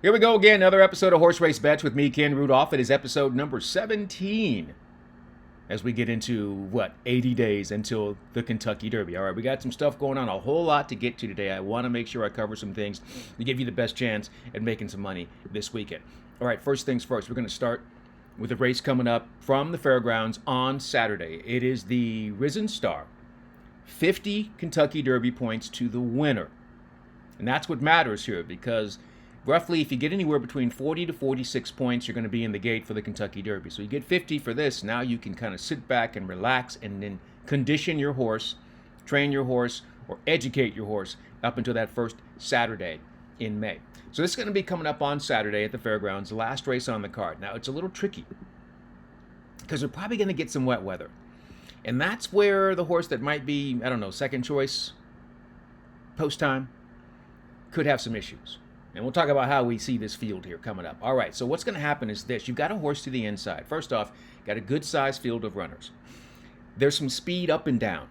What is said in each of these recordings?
Here we go again, another episode of Horse Race Bets with me, Ken Rudulph. It is episode number 17 as we get into, 80 days until the Kentucky Derby. All right, we got some stuff going on, a whole lot to get to today. I want to make sure I cover some things to give you the best chance at making some money this weekend. All right, first things first, we're going to start with a race coming up from the fairgrounds on Saturday. It is the Risen Star, 50 Kentucky Derby points to the winner. And that's what matters here, because roughly, if you get anywhere between 40 to 46 points, you're going to be in the gate for the Kentucky Derby. So you get 50 for this. Now you can kind of sit back and relax and then condition your horse, train your horse, or educate your horse up until that first Saturday in May. So this is going to be coming up on Saturday at the fairgrounds, the last race on the card. Now, it's a little tricky because we're probably going to get some wet weather. And that's where the horse that might be, second choice, post time, could have some issues. And we'll talk about how we see this field here coming up. All right, so what's going to happen is this. You've got a horse to the inside. First off, got a good-sized field of runners. There's some speed up and down.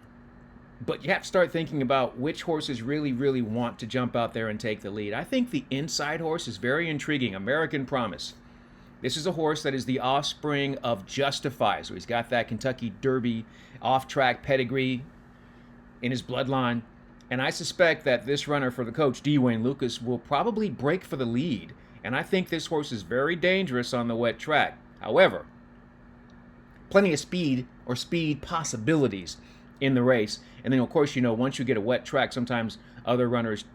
But you have to start thinking about which horses really want to jump out there and take the lead. I think the inside horse is very intriguing. American Promise. This is a horse that is the offspring of Justify. So he's got that Kentucky Derby off-track pedigree in his bloodline. And I suspect that this runner for the coach, D. Wayne Lucas, will probably break for the lead. And I think this horse is very dangerous on the wet track. However, plenty of speed or speed possibilities in the race. And then, of course, once you get a wet track, sometimes other runners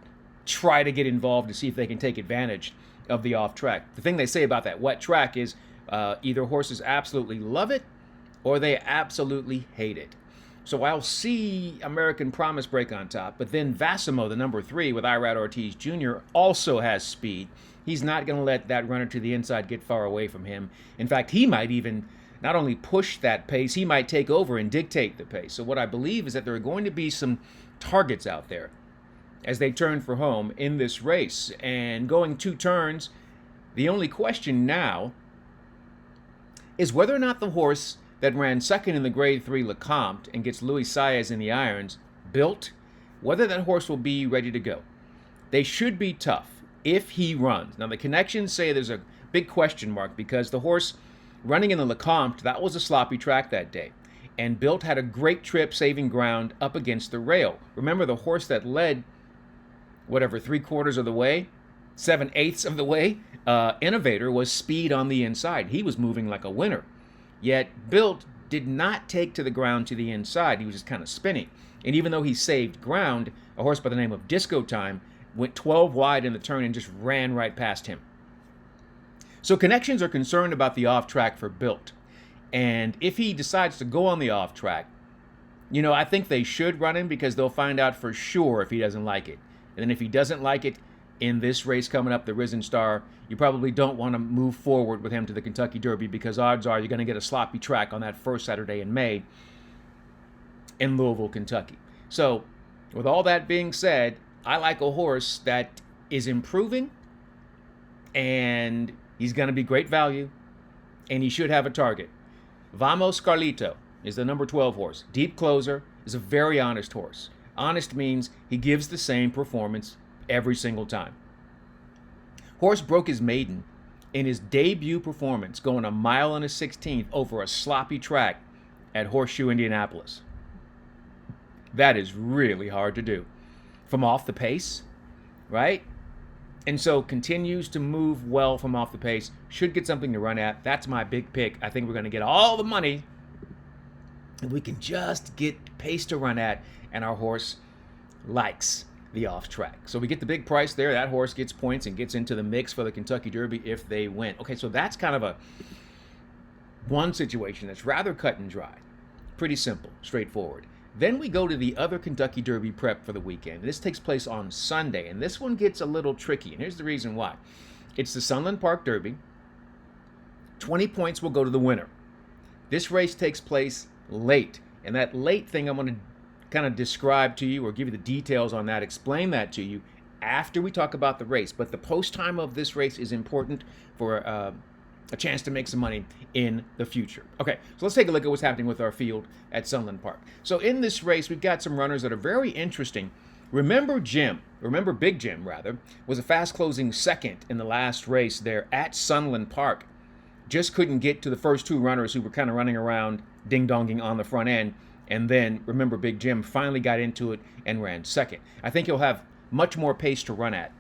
try to get involved to see if they can take advantage of the off track. The thing they say about that wet track is either horses absolutely love it or they absolutely hate it. So I'll see American Promise break on top, but then Vassimo, the number 3 with Irad Ortiz Jr., also has speed. He's not going to let that runner to the inside get far away from him. In fact, he might even not only push that pace, he might take over and dictate the pace. So what I believe is that there are going to be some targets out there as they turn for home in this race. And going 2 turns, the only question now is whether or not the horse that ran second in the Grade 3 Lecomte and gets Luis Saez in the irons, Built, whether that horse will be ready to go. They should be tough if he runs. Now, the connections say there's a big question mark because the horse running in the Lecomte, that was a sloppy track that day. And Built had a great trip saving ground up against the rail. Remember, the horse that led, 3/4 of the way, 7/8 of the way, Innovator was speed on the inside. He was moving like a winner. Yet Built did not take to the ground to the inside. He was just kind of spinning. And even though he saved ground, a horse by the name of Disco Time went 12 wide in the turn and just ran right past him. So connections are concerned about the off track for Built. And if he decides to go on the off track, I think they should run him because they'll find out for sure if he doesn't like it. And then if he doesn't like it, in this race coming up, the Risen Star, you probably don't want to move forward with him to the Kentucky Derby because odds are you're going to get a sloppy track on that first Saturday in May in Louisville, Kentucky. So, with all that being said, I like a horse that is improving and he's going to be great value and he should have a target. Vamos Carlito is the number 12 horse. Deep closer, is a very honest horse. Honest means he gives the same performance every single time. Horse broke his maiden in his debut performance, going 1 mile and a 16th over a sloppy track at Horseshoe, Indianapolis. That is really hard to do. From off the pace, right? And so continues to move well from off the pace. Should get something to run at. That's my big pick. I think we're going to get all the money and we can just get pace to run at, and our horse likes the off track. So we get the big price there. That horse gets points and gets into the mix for the Kentucky Derby if they win. Okay, so that's kind of one situation that's rather cut and dry. Pretty simple, straightforward. Then we go to the other Kentucky Derby prep for the weekend. This takes place on Sunday, and this one gets a little tricky, and here's the reason why. It's the Sunland Park Derby. 20 points will go to the winner. This race takes place late, and that late thing I'm going to kind of describe to you or give you the details on that, explain that to you after we talk about the race. But the post time of this race is important for a chance to make some money in the future. Okay, so let's take a look at what's happening with our field at Sunland Park. So in this race, we've got some runners that are very interesting Remember Big Jim, rather, was a fast closing second in the last race there at Sunland Park. Just couldn't get to the first two runners who were kind of running around ding-donging on the front end. And then, remember, Big Jim finally got into it and ran second. I think he'll have much more pace to run at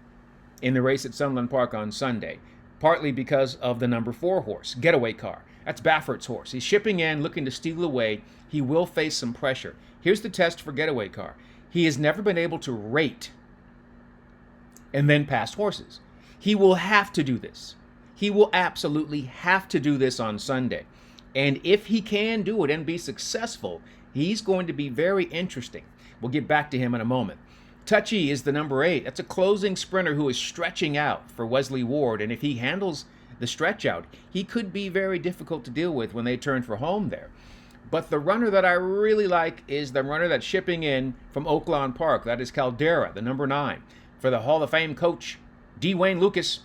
in the race at Sunland Park on Sunday, partly because of the number 4 horse, Getaway Car. That's Baffert's horse. He's shipping in, looking to steal away. He will face some pressure. Here's the test for Getaway Car. He has never been able to rate and then pass horses. He will have to do this. He will absolutely have to do this on Sunday. And if he can do it and be successful, he's going to be very interesting. We'll get back to him in a moment. Touchy is the number 8. That's a closing sprinter who is stretching out for Wesley Ward. And if he handles the stretch out, he could be very difficult to deal with when they turn for home there. But the runner that I really like is the runner that's shipping in from Oaklawn Park. That is Caldera, the number 9. For the Hall of Fame coach, D. Wayne Lucas.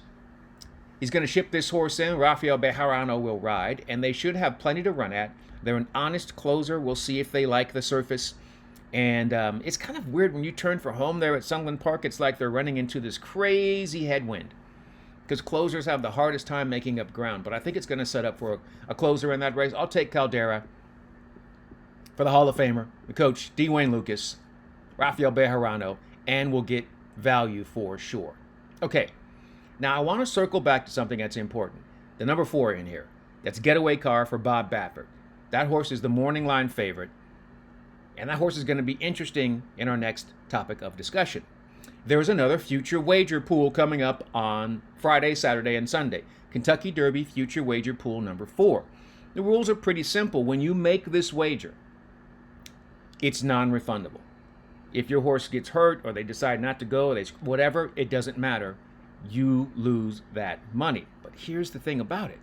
He's going to ship this horse in. Rafael Bejarano will ride, and they should have plenty to run at. They're an honest closer. We'll see if they like the surface. And it's kind of weird when you turn for home there at Sunland Park. It's like they're running into this crazy headwind because closers have the hardest time making up ground. But I think it's going to set up for a closer in that race. I'll take Caldera for the Hall of Famer, the coach, D. Wayne Lucas, Rafael Bejarano, and we'll get value for sure. Okay. Now, I want to circle back to something that's important. The number 4 in here. That's Getaway Car for Bob Baffert. That horse is the morning line favorite. And that horse is going to be interesting in our next topic of discussion. There's another future wager pool coming up on Friday, Saturday, and Sunday. Kentucky Derby future wager pool number 4. The rules are pretty simple. When you make this wager, it's non-refundable. If your horse gets hurt or they decide not to go, or whatever, it doesn't matter. You lose that money. But here's the thing about it.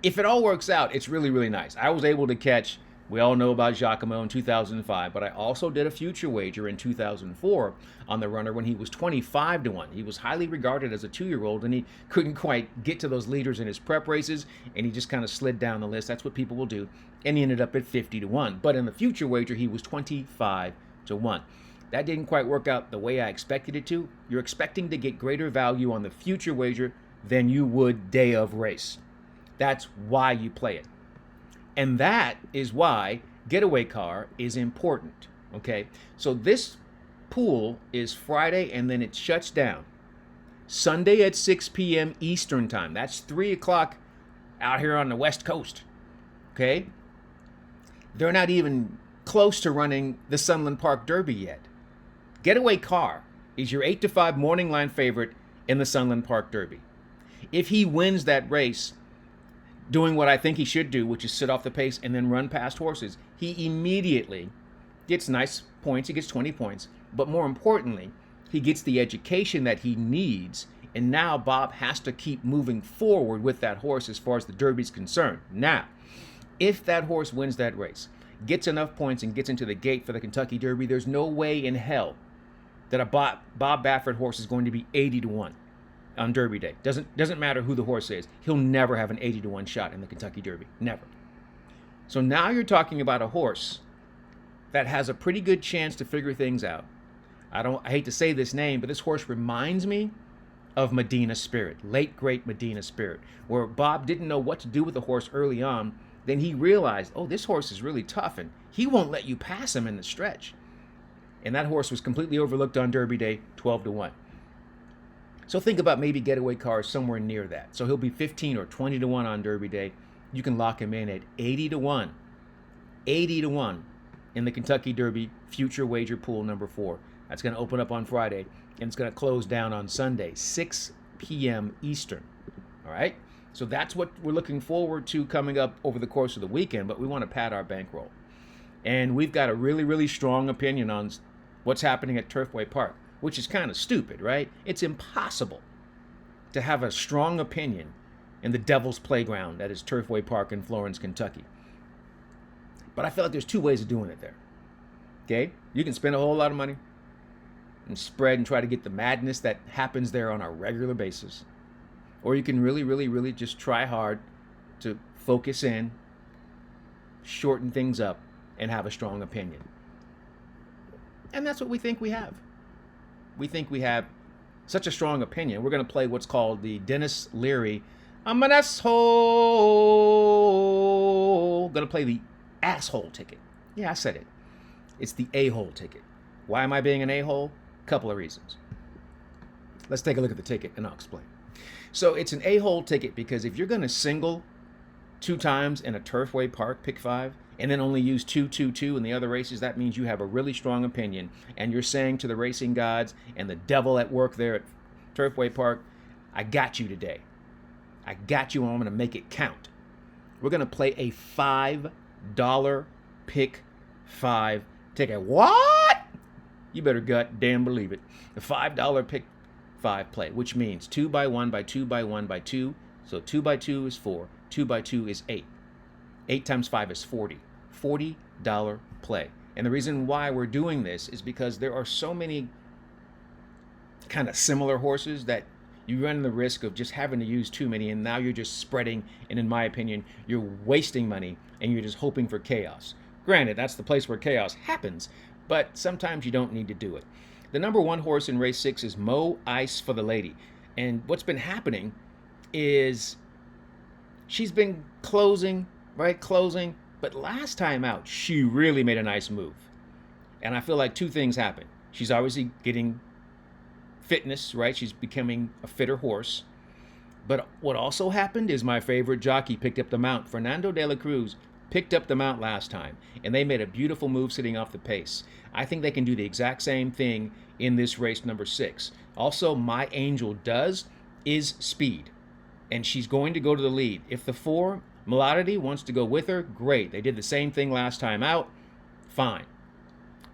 If it all works out, it's really, really nice. I was able to catch, we all know about Giacomo in 2005, but I also did a future wager in 2004 on the runner when he was 25 to 1. He was highly regarded as a 2-year-old, and he couldn't quite get to those leaders in his prep races, and he just kind of slid down the list. That's what people will do. And he ended up at 50 to 1. But in the future wager, he was 25 to 1. That didn't quite work out the way I expected it to. You're expecting to get greater value on the future wager than you would day of race. That's why you play it. And that is why Getaway Car is important, okay? So this pool is Friday, and then it shuts down. Sunday at 6 p.m. Eastern Time. That's 3 o'clock out here on the West Coast, okay? They're not even close to running the Sunland Park Derby yet. Getaway Car is your 8-5 morning line favorite in the Sunland Park Derby. If he wins that race, doing what I think he should do, which is sit off the pace and then run past horses, he immediately gets nice points. He gets 20 points. But more importantly, he gets the education that he needs. And now Bob has to keep moving forward with that horse as far as the Derby's concerned. Now, if that horse wins that race, gets enough points and gets into the gate for the Kentucky Derby, there's no way in hell that a Bob Baffert horse is going to be 80 to 1 on Derby Day. Doesn't matter who the horse is. He'll never have an 80 to 1 shot in the Kentucky Derby. Never. So now you're talking about a horse that has a pretty good chance to figure things out. I hate to say this name, but this horse reminds me of Medina Spirit, late great Medina Spirit, where Bob didn't know what to do with the horse early on. Then he realized, oh, this horse is really tough, and he won't let you pass him in the stretch. And that horse was completely overlooked on Derby Day, 12 to 1. So think about maybe Getaway Car somewhere near that. So he'll be 15 or 20 to 1 on Derby Day. You can lock him in at 80 to 1. 80 to 1 in the Kentucky Derby future wager pool number 4. That's going to open up on Friday, and it's going to close down on Sunday, 6 p.m. Eastern. All right? So that's what we're looking forward to coming up over the course of the weekend, but we want to pad our bankroll. And we've got a really, really strong opinion on what's happening at Turfway Park, which is kind of stupid, right? It's impossible to have a strong opinion in the Devil's Playground that is Turfway Park in Florence, Kentucky. But I feel like there's 2 ways of doing it there. Okay? You can spend a whole lot of money and spread and try to get the madness that happens there on a regular basis. Or you can really, really, really just try hard to focus in, shorten things up, and have a strong opinion. And that's what we think we have. We think we have such a strong opinion. We're going to play what's called the Dennis Leary, I'm an asshole. Going to play the asshole ticket. Yeah, I said it. It's the a-hole ticket. Why am I being an a-hole? Couple of reasons. Let's take a look at the ticket and I'll explain. So it's an a-hole ticket because if you're going to single 2 times in a Turfway Park pick 5 and then only use 2-2-2 in the other races, that means you have a really strong opinion and you're saying to the racing gods and the devil at work there at Turfway Park, I got you today. I got you and I'm going to make it count. We're going to play a $5 pick 5 ticket. What? You better goddamn believe it. A $5 pick 5 play, which means 2 by 1 by 2 by 1 by 2. So 2 by 2 is 4. 2 by 2 is 8. 8 times 5 is 40. $40 play. And the reason why we're doing this is because there are so many kind of similar horses that you run the risk of just having to use too many, and now you're just spreading, and in my opinion, you're wasting money, and you're just hoping for chaos. Granted, that's the place where chaos happens, but sometimes you don't need to do it. The number 1 horse in race 6 is Mo Ice for the Lady. And what's been happening is she's been closing, but last time out, she really made a nice move. And I feel like 2 things happened. She's obviously getting fitness, right? She's becoming a fitter horse. But what also happened is my favorite jockey picked up the mount. Fernando de la Cruz picked up the mount last time, and they made a beautiful move sitting off the pace. I think they can do the exact same thing in this race number 6. Also, My Angel does is speed, and she's going to go to the lead. If the 4, Melody, wants to go with her, great. They did the same thing last time out, fine.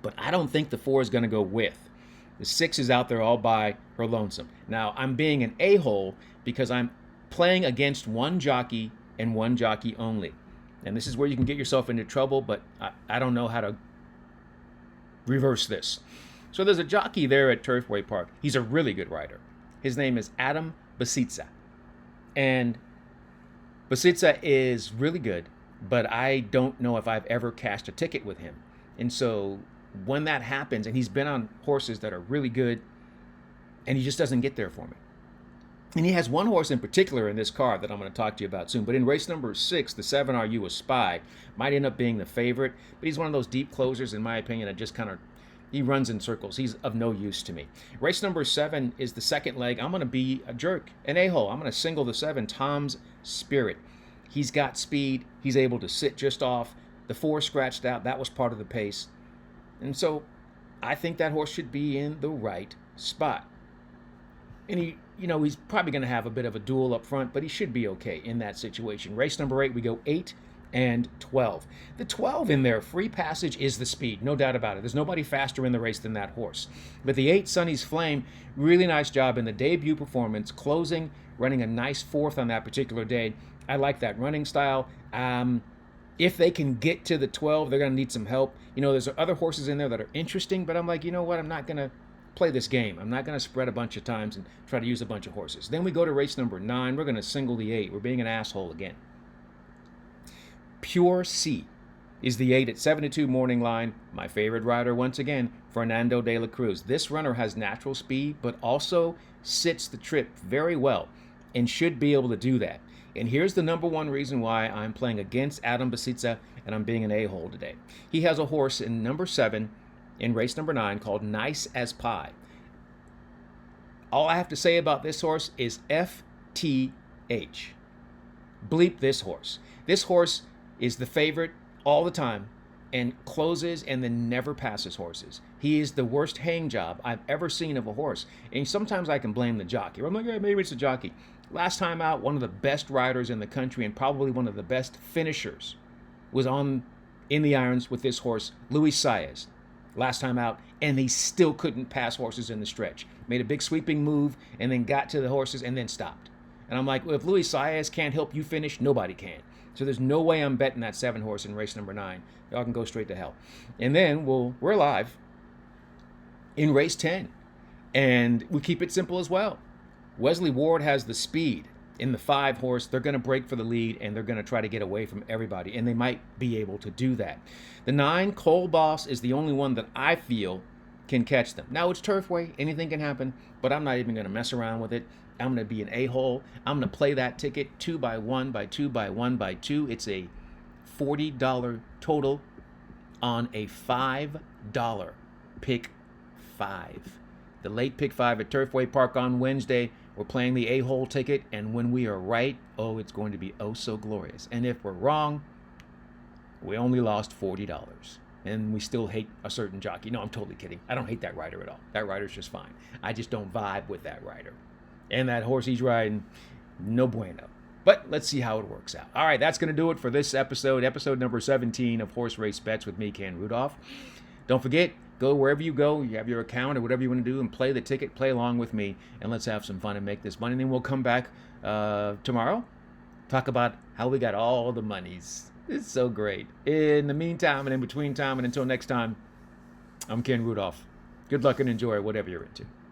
But I don't think the 4 is going to go with. The 6 is out there all by her lonesome. Now, I'm being an a-hole because I'm playing against one jockey and one jockey only. And this is where you can get yourself into trouble, but I don't know how to reverse this. So there's a jockey there at Turfway Park. He's a really good rider. His name is Adam Basitza. And Basitza is really good, but I don't know if I've ever cashed a ticket with him. And so when that happens, and he's been on horses that are really good, and he just doesn't get there for me. And he has one horse in particular in this card that I'm going to talk to you about soon. But in race number 6, the 7 Are You a Spy might end up being the favorite. But he's one of those deep closers, in my opinion, that just kind of, he runs in circles. He's of no use to me. Race number 7 is the second leg. I'm going to be a jerk, an a-hole. I'm going to single the 7, Tom's Spirit. He's got speed. He's able to sit just off. The 4 scratched out. That was part of the pace. And so I think that horse should be in the right spot. And he's probably going to have a bit of a duel up front, but he should be okay in that situation. Race number 8, we go 8 and 12. The 12 in there, Free Passage, is the speed, no doubt about it. There's nobody faster in the race than that horse. But the 8, Sonny's Flame, really nice job in the debut performance, closing, running a nice 4th on that particular day. I like that running style. If they can get to the 12, they're going to need some help. There's other horses in there that are interesting, but I'm like, you know what? I'm not going to play this game. I'm not going to spread a bunch of times and try to use a bunch of horses. Then we go to race number 9. We're going to single the 8. We're being an asshole again. Pure C is the 8 at 7-2 morning line. My favorite rider, once again, Fernando de la Cruz. This runner has natural speed, but also sits the trip very well and should be able to do that. And here's the number 1 reason why I'm playing against Adam Basitza and I'm being an a-hole today. He has a horse in number 7 in race number 9 called Nice as Pie. All I have to say about this horse is FTH. Bleep this horse. This horse is the favorite all the time and closes and then never passes horses. He is the worst hang job I've ever seen of a horse. And sometimes I can blame the jockey. I'm like, yeah, maybe it's the jockey. Last time out, one of the best riders in the country and probably one of the best finishers was in the irons with this horse, Luis Saez. Last time out, and he still couldn't pass horses in the stretch. Made a big sweeping move, and then got to the horses, and then stopped. And I'm like, well, if Luis Saez can't help you finish, nobody can. So there's no way I'm betting that 7 horse in race number 9. Y'all can go straight to hell. And then we're live in race 10. And we keep it simple as well. Wesley Ward has the speed. In the 5 horse, they're going to break for the lead, and they're going to try to get away from everybody, and they might be able to do that. The 9, Cole Boss, is the only one that I feel can catch them. Now, it's Turfway. Anything can happen, but I'm not even going to mess around with it. I'm going to be an a-hole. I'm going to play that ticket 2 by 1 by 2 by 1 by 2. It's a $40 total on a $5 pick 5. The late pick 5 at Turfway Park on Wednesday. We're playing the a-hole ticket, and when we are right, oh, it's going to be oh so glorious. And if we're wrong, we only lost $40. And we still hate a certain jockey. No, I'm totally kidding. I don't hate that rider at all. That rider's just fine. I just don't vibe with that rider. And that horse he's riding, no bueno. But let's see how it works out. All right, that's going to do it for this episode number 17 of Horse Race Bets with me, Ken Rudulph. Don't forget, go wherever you go, you have your account or whatever you want to do, and play the ticket, play along with me, and let's have some fun and make this money. And then we'll come back tomorrow, talk about how we got all the monies. It's so great. In the meantime and in between time and until next time, I'm Ken Rudulph. Good luck and enjoy whatever you're into.